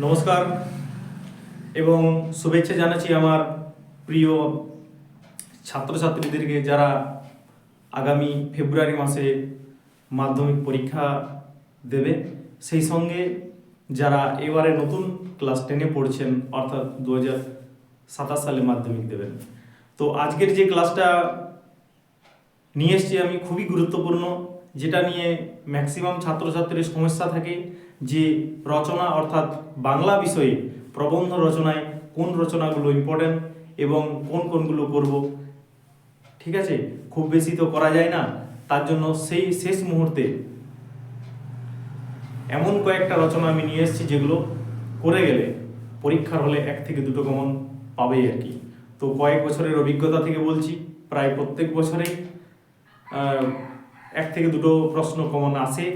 নমস্কার এবং শুভেচ্ছা জানাচ্ছি আমার প্রিয় ছাত্রছাত্রীদেরকে, যারা আগামী ফেব্রুয়ারি মাসে মাধ্যমিক পরীক্ষা দেবে, সেই সঙ্গে যারা এবারে নতুন ক্লাস 10-এ পড়ছেন, অর্থাৎ 2027 সালে মাধ্যমিক দেবেন। তো আজকের যে ক্লাসটা নিয়ে এসছি আমি, খুবই গুরুত্বপূর্ণ, যেটা নিয়ে ম্যাক্সিমাম ছাত্রছাত্রীর সমস্যা থাকে যে রচনা অর্থাৎ বাংলা বিষয়ে প্রবন্ধ রচনায় কোন রচনাগুলো ইম্পর্টেন্ট এবং কোন কোনগুলো করব। ঠিক আছে, খুব বেশি তো করা যায় না, তার জন্য সেই শেষ মুহূর্তে এমন কয়েকটা রচনা আমি নিয়ে এসেছি যেগুলো করে গেলে পরীক্ষার হলে 1 থেকে 2 কমন পাবেই আর কি। তো কয়েক বছরের অভিজ্ঞতা থেকে বলছি, প্রায় প্রত্যেক বছরেই 1 থেকে 2 প্রশ্ন কমন আসে।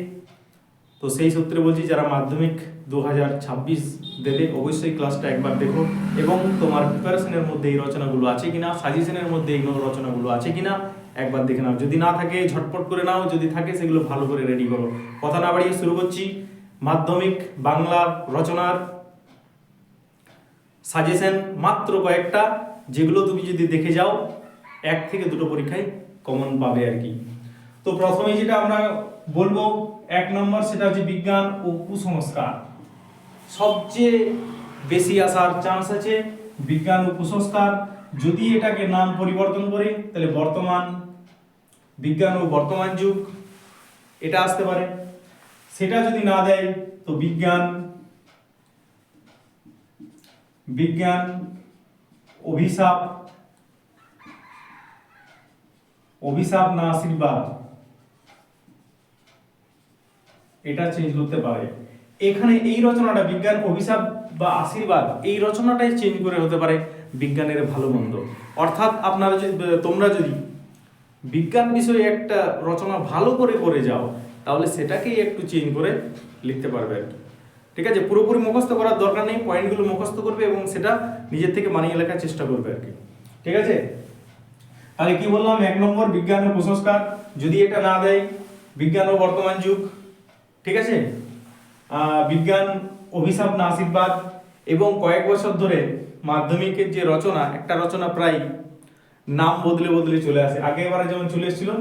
তো সেই সূত্রে বলছি, যারা মাধ্যমিক 2026 দেবে অবশ্যই ক্লাসটা একবার দেখো এবং তোমার প্রিপারেশনের মধ্যে এই রচনাগুলো আছে কিনা, সাজেশনের মধ্যে এই রচনাগুলো আছে কিনা একবার দেখে নাও। যদি না থাকে ঝটপট করে নাও, যদি থাকে সেগুলো ভালো করে রেডি করো। কথা না বাড়িয়ে শুরু করছি। মাধ্যমিক বাংলা রচনার সাজেশন মাত্র কয়েকটা, যেগুলো তুমি যদি দেখে যাও 1 থেকে 2 পরীক্ষায় কমন পাবে আর কি। তো প্রথমেই যেটা আমরা বলবো 1 নম্বর, সেটা হচ্ছে বিজ্ঞান ও কুসংস্কার। সবচেয়ে বেশি আসার চান্স আছে বিজ্ঞান ও কুসংস্কার। যদি এটাকে নাম পরিবর্তন করে তাহলে বর্তমান বিজ্ঞান ও বর্তমান যুগ এটা আসতে পারে। সেটা যদি না দেয় তো বিজ্ঞান অভিশাপ, অভিশাপ না আশীর্বাদ, এটা চেঞ্জ করতে পারে। এখানে এই রচনাটা বিজ্ঞান অভিশাপ বা আশীর্বাদ, এই রচনাটাই চেঞ্জ করে হতে পারে বিজ্ঞানের ভালো মন্দ। অর্থাৎ আপনারা যদি তোমরা যদি বিজ্ঞান বিষয়ে একটা রচনা ভালো করে করে যাও, তাহলে সেটাকেই একটু চেঞ্জ করে লিখতে পারবে আর কি। ঠিক আছে, পুরোপুরি মুখস্থ করার দরকার নেই, পয়েন্টগুলো মুখস্থ করবে এবং সেটা নিজের থেকে মানিয়ে লেখার চেষ্টা করবে আর কি। ঠিক আছে, তাহলে কি বললাম, 1 নম্বর বিজ্ঞান ও কুসংস্কার। যদি এটা না দেয় বিজ্ঞান ও বর্তমান যুগ, ঠিক আছে, বিজ্ঞান অভিশাপ না আশীর্বাদ। এবং কয়েক বছর ধরে মাধ্যমিকের যে রচনা, একটা রচনা প্রায় নাম বদলে বদলে চলে আসে। আগেবারে যেমন চলে এসেছিল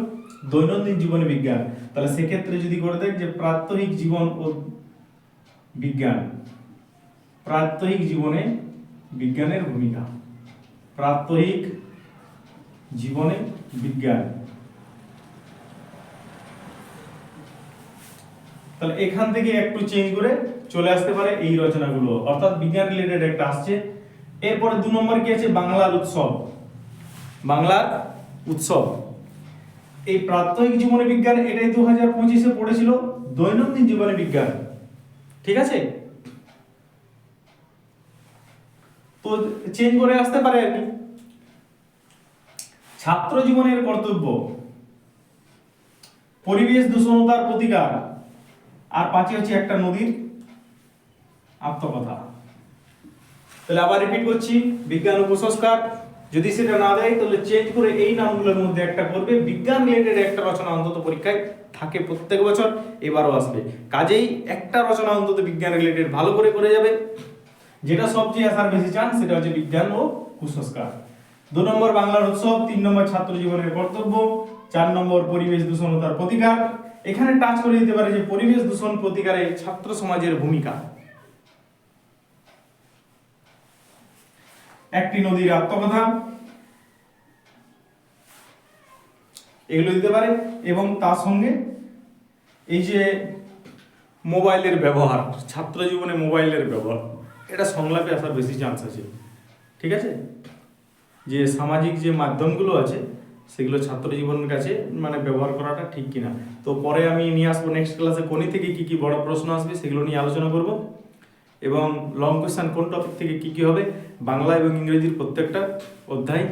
দৈনন্দিন জীবনে বিজ্ঞান, তাহলে সেক্ষেত্রে যদি করে দেয় যে প্রাত্যহিক জীবন ও বিজ্ঞান, প্রাত্যহিক জীবনে বিজ্ঞানের ভূমিকা, প্রাত্যহিক জীবনে বিজ্ঞান। তাহলে এখান থেকে একটু চেঞ্জ করে চলে আসতে পারে এই রচনাগুলো, অর্থাৎ বিজ্ঞান রিলেটেড একটা আসছে। এরপরে 2 নম্বর কি আছে, বাংলার উৎসব। বাংলার উৎসব, এই প্রাত্যহিক জীবনে বিজ্ঞান, এটাই 2025-এ পড়েছিল দৈনন্দিন জীবনে বিজ্ঞান। ঠিক আছে, তো চেঞ্জ করে আসতে পারে আর কি। ছাত্র জীবনের কর্তব্য, পরিবেশ দূষণতার প্রতিকার, আর 5 হচ্ছে একটা নদীর আত্মকথা। তাহলে আবার রিপিট করছি, বিজ্ঞান ও কুসংস্কার। যদি সেটা না দেয় তাহলে চেঞ্জ করে এই নামগুলোর মধ্যে একটা করবে। বিজ্ঞান রিলেটেড একটা রচনা অন্তত পরীক্ষায় থাকে প্রত্যেক বছর, এবারও আসবে। কাজেই একটা রচনা অন্তত বিজ্ঞান রিলেটেড ভালো করে করে যাবে। যেটা সবচেয়ে আসার বেশি চান্স সেটা হচ্ছে বিজ্ঞান ও কুসংস্কার। 2 নম্বর বাংলার উৎসব, 3 নম্বর ছাত্র জীবনের কর্তব্য, 4 নম্বর পরিবেশ দূষণতার প্রতিকার। এখানে টাচ করে দিতে পারে যে পরিবেশ দূষণ প্রতিকারে ছাত্র সমাজের ভূমিকা, একটি নদীর আত্মকথা, এগুলো দিতে পারে। এবং তার সঙ্গে এই যে মোবাইলের ব্যবহার, ছাত্র জীবনে মোবাইলের ব্যবহার, এটা সংলাপে আসার বেশি চান্স আছে। ঠিক আছে, যে সামাজিক যে মাধ্যমগুলো আছে সেগুলো ছাত্র জীবনের কাছে মানে ব্যবহার করাটা ঠিক কিনা। তো পরে আমি নিয়ে আসবো নেক্সট ক্লাসে কোনি থেকে কি কি বড় প্রশ্ন আসবে সেগুলো নিয়ে আলোচনা করব, এবং লং কোয়েশ্চেন কোন টপিক থেকে কি কি হবে, বাংলা এবং ইংরেজির প্রত্যেকটা অধ্যায়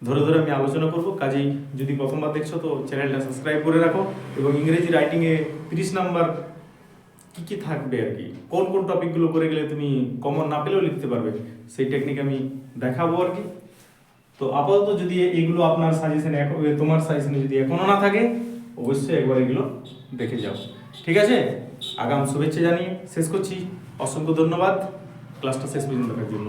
ধরে ধরে আমি আলোচনা করব। কাজেই যদি প্রথমবার দেখছো তো চ্যানেলটা সাবস্ক্রাইব করে রাখো। এবং ইংরেজি রাইটিংয়ে 30 নাম্বার কি কি থাকবে আর কি, কোন কোন টপিকগুলো করে গেলে তুমি কমন না পেলেও লিখতে পারবে, সেই টেকনিক আমি দেখাবো আর কি। তো আপাতত যদি এইগুলো আপনার সাজেশনে, তোমার সাজেশনে যদি এখনো না থাকে, অবশ্যই একবার এগুলো দেখে যাও। ঠিক আছে। আগাম শুভেচ্ছা জানিয়ে শেষ করছি। অসংখ্য ধন্যবাদ ক্লাসটা শেষ পর্যন্ত দেখার জন্য।